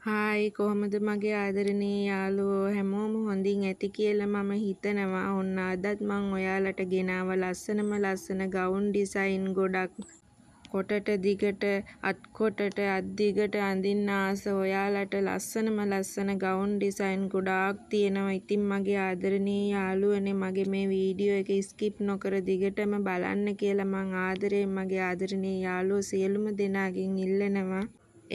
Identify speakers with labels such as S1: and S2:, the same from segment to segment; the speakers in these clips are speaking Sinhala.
S1: හායි කොහොමද මගේ ආදරණීය යාළුවෝ හැමෝම හොඳින් ඇති කියලා මම හිතනවා. ඔන්න අදත් මං ඔයාලට ගෙනාවා ලස්සන ගවුම් ඩිසයින් ගොඩක්. කොටට දිගට අත් කොටට අත් දිගට අඳින්න ආස ඔයාලට ලස්සන ගවුම් ඩිසයින් ගොඩාක් තියෙනවා. ඉතින් මගේ ආදරණීය යාළුවනේ මගේ මේ වීඩියෝ එක ස්කිප් නොකර දිගටම බලන්න කියලා මං ආදරයෙන් මගේ ආදරණීය යාළුවෝ සියලුම දෙනාගෙන් ඉල්ලනවා.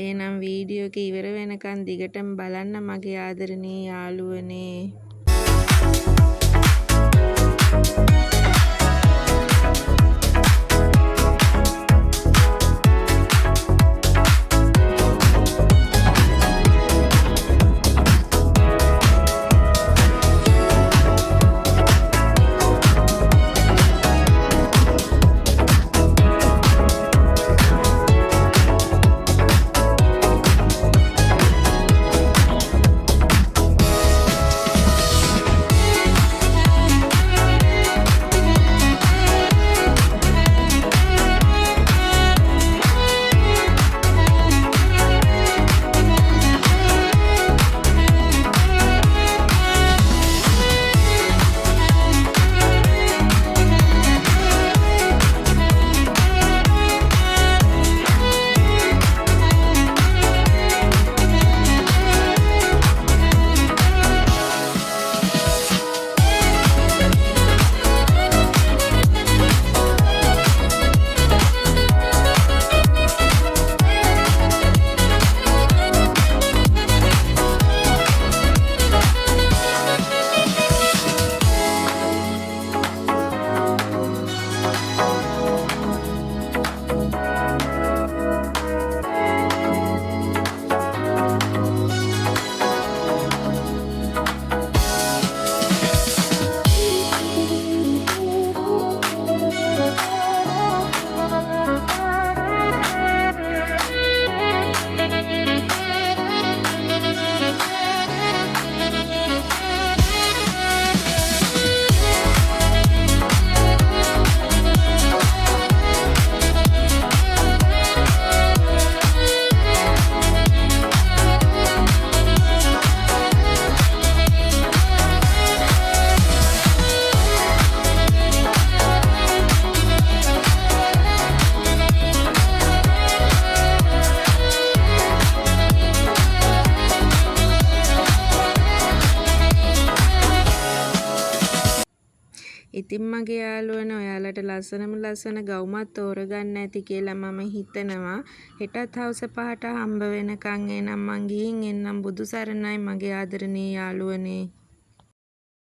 S1: එහෙනම් වීඩියෝ එක ඉවර වෙනකන් දිගටම බලන්න මගේ ආදරණීය යාළුවනේ. ඉතින් මගේ යාළුවනේ ඔයාලට ලස්සන ගවුමක් තෝරගන්න ඇති කියලා මම හිතනවා. හෙටත් හවස 5ට හම්බ වෙනකන් එනම් මං ගිහින් එන්නම්. බුදු සරණයි මගේ ආදරණීය යාළුවනේ.